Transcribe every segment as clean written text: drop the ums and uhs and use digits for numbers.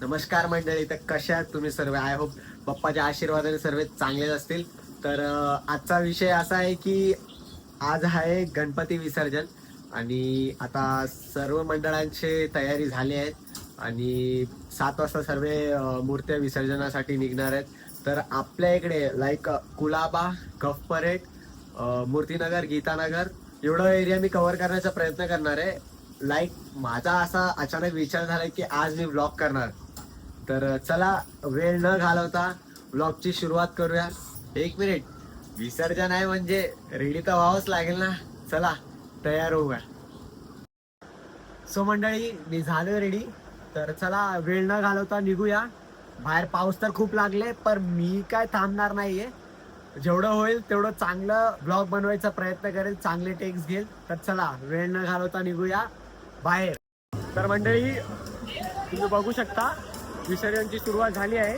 नमस्कार मंडळी, तर कशा आहात तुम्ही सर्व? आय होप बाप्पाच्या आशीर्वादाने सर्व चांगलेच असतील. तर आजचा विषय असा आहे की आज आहे गणपती विसर्जन आणि आता सर्व मंडळांची तयारी झाली आहे आणि 7 वाजता सर्व मूर्त्या विसर्जनासाठी निघणार आहेत. तर आपल्या इकडे लाईक कुलाबा, कफपरेट, मूर्तीनगर, गीतानगर एवढा एरिया मी कव्हर करण्याचा प्रयत्न करणार आहे. लाईक माझा असा अचानक विचार झाला की आज मी व्लॉग करणार. तर चला वेळ न घालवता व्लॉगची सुरुवात करूया. 1 मिनिट, विसर्जन आहे म्हणजे रेडी तर व्हावंच लागेल ना. चला तयार होऊया. सो मंडळी, मी झालो रेडी. तर चला वेळ न घालवता निघूया. बाहेर पाऊस तर खूप लागले, पण मी काय थांबणार नाहीये. जेवढं होईल तेवढं चांगलं ब्लॉग बनवायचा प्रयत्न करेल, चांगले टेक्स घेईल. तर चला वेळ न घालवता निघूया बाहेर. तर मंडळी, तुम्ही बघू शकता विसर्जनची सुरुवात झाली आहे.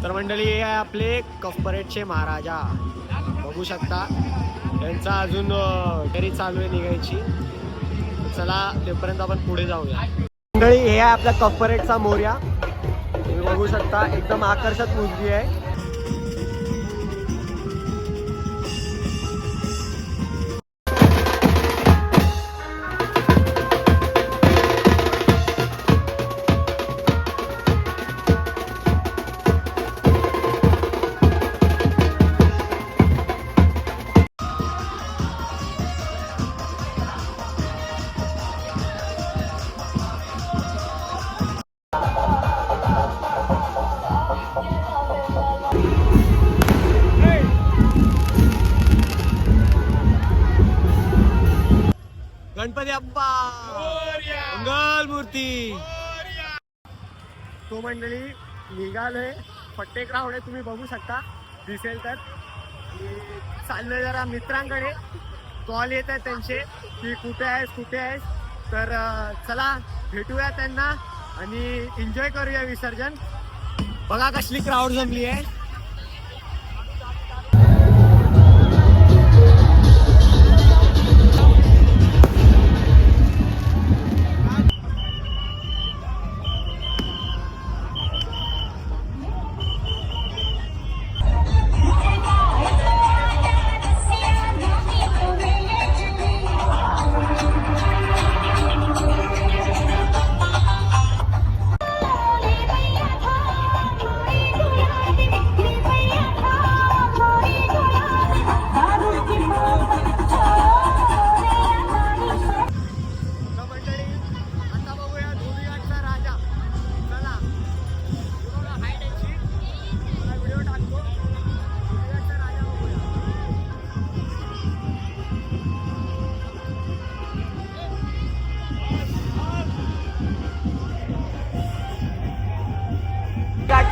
तर मंडळी, हे आहे आपले कफपरेटचे महाराजा. बघू शकता त्यांचा अजून तरी चालू आहे निघायची. चला तेपर्यंत आपण पुढे जाऊया. मंडळी, हे आहे आपल्या कफपरेटचा मोर्या. तुम्ही बघू शकता एकदम आकर्षक मूर्ती आहे. गणपती बाप्पा मंगल मूर्ती. तो मंडळी निघालोय फट्टेकरावडे. तुम्ही बघू शकता, दिसेल तर. चाललोय जरा मित्रांकडे. कॉल येत आहे त्यांचे की कुठे आहेस. तर चला भेटूया त्यांना आणि एन्जॉय करूया विसर्जन. बघा कसली क्राऊड जमली आहे.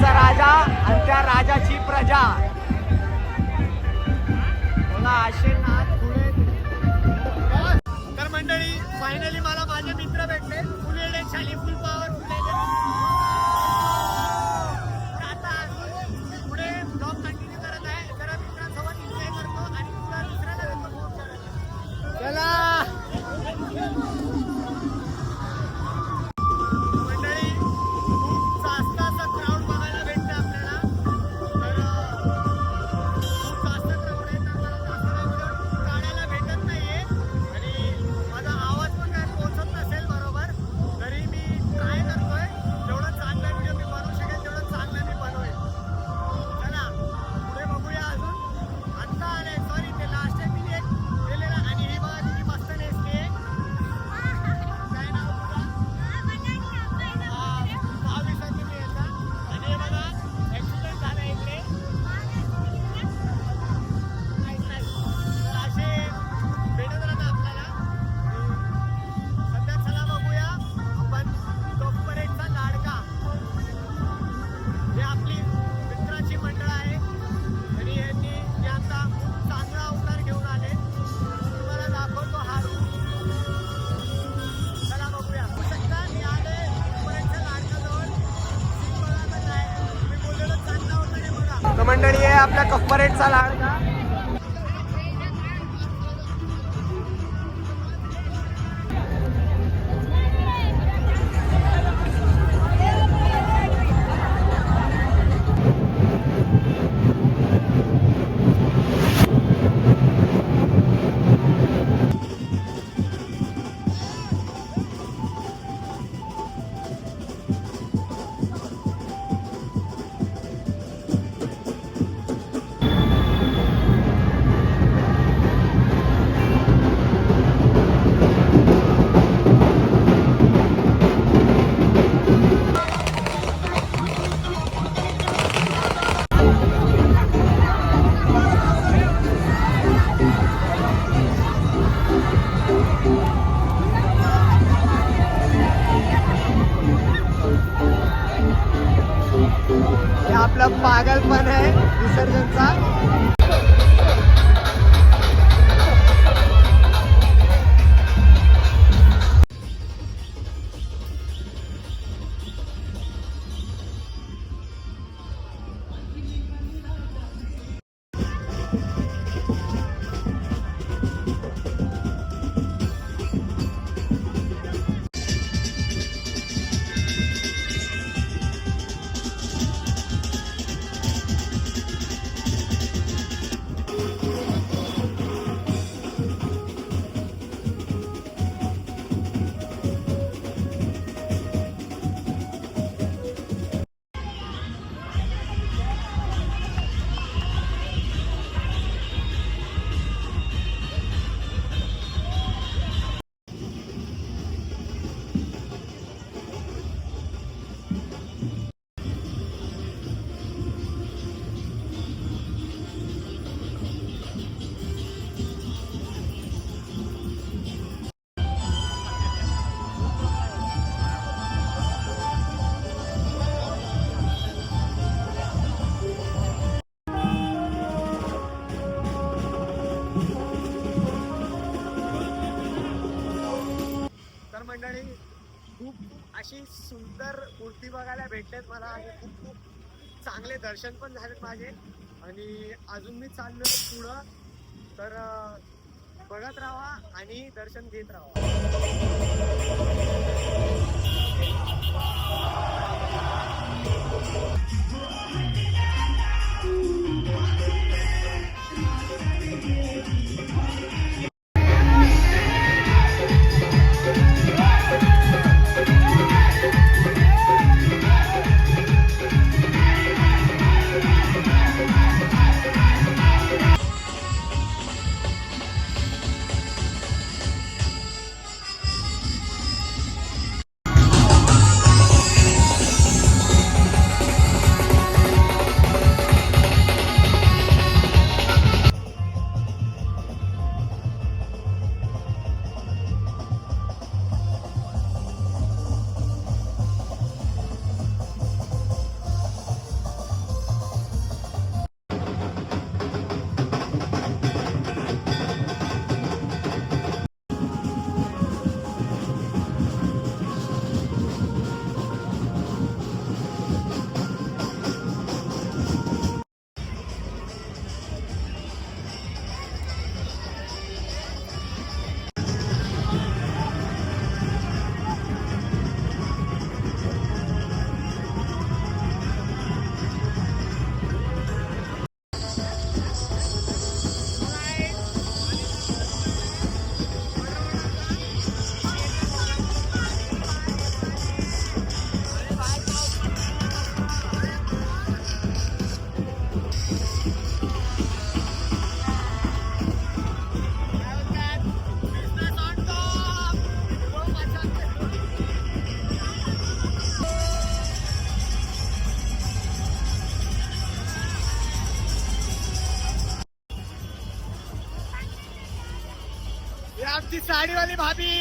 राजा आणि त्या राजाची प्रजा. बघा आशेनाथ पुढे. तर मंडळी, फायनली मला माझे मित्र भेटले. फुल शाली, फुल पॉवर, पुढे ब्लॉग कंटिन्यू करत आहे. जरा मित्रांसोबत एन्जॉय करतो आणि दुसऱ्याला भेटतो. चला मंडळी आहे आपल्या कफपरेटचा लाडका. 1 आपला पागलपण आहे विसर्जनचा. मंडळी खूप अशी सुंदर मूर्ती बघायला भेटतात मला आणि खूप खूप चांगले दर्शन पण झालेत माझे. आणि अजून मी चाललोय पुढं, तर बघत राहा आणि दर्शन घेत राहा. आमची साडीवाली भाभी.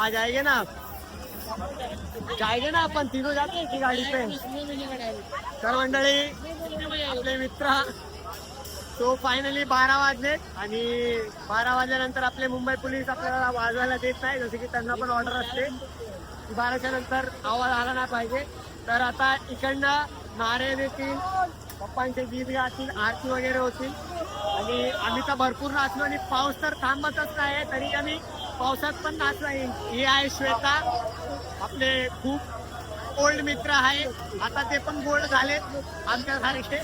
आ जाएंगे ना जाएंगे ना अपन तीनों जाते हैं की गाडी पे तर मंडळी आपले मित्र तो फायनली 12 वाजलेत आणि 12 वाजल्यानंतर आपले मुंबई पोलीस आपल्याला वाजवायला देत नाही जसे की त्यांना पण ऑर्डर असते 12च्या नंतर आवाज आला नाही पाहिजे तर आता इकडनं नारे देतील पप्पांचे गीत गातील आरती वगैरे होतील आणि आम्ही तर भरपूर नाचलो आणि पाऊस तर थांबतच नाही तरी आम्ही पावसात पण नाचला हे आहे श्वेता आपले खूप ओल्ड मित्र आहे आता ते पण गोल्ड झालेत आमच्यासारखे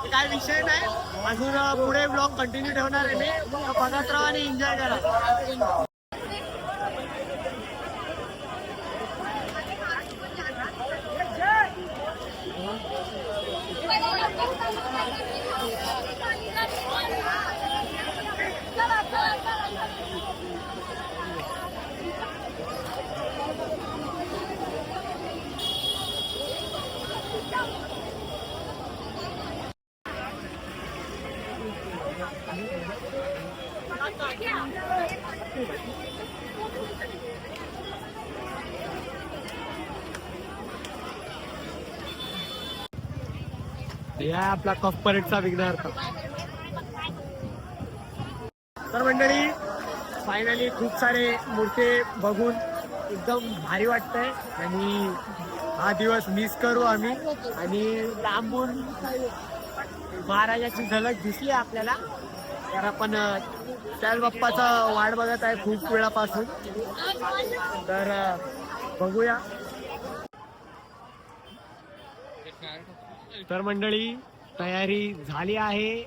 काय विषय नाही अजून पुढे ब्लॉग कंटिन्यू ठेवणार आहे मी बघत राहा आणि एन्जॉय करा या आपला कफ परेडचा विघ्नार्थ तर मंडळी फायनली खूप सारे मूर्ती बघून एकदम भारी वाटतंय आणि हा दिवस मिस करू आम्ही आणि लांबून महाराजाची झलक दिसली आपल्याला तर आपण त्याच बाप्पाचा वाट बघत आहे खूप वेळापासून तर बघूया तर मंडळी तयारी झाली आहे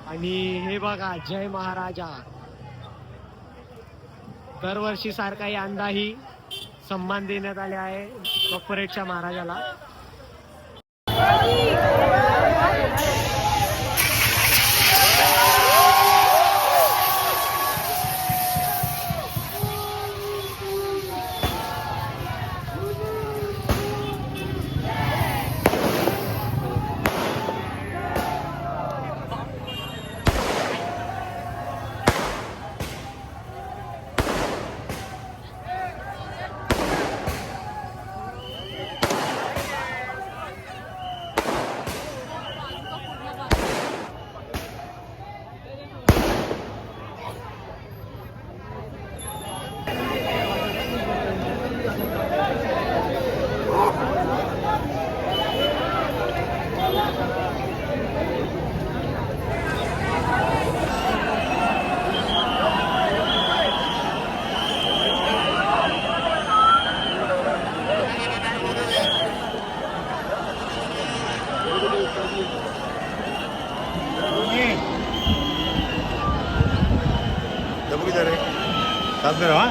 आणि हे बघा जय महाराजा दरवर्षी सारखा यंदाही सन्मान देण्यात आले आहे कॉर्पोरेटच्या महाराजाला Saat berapa?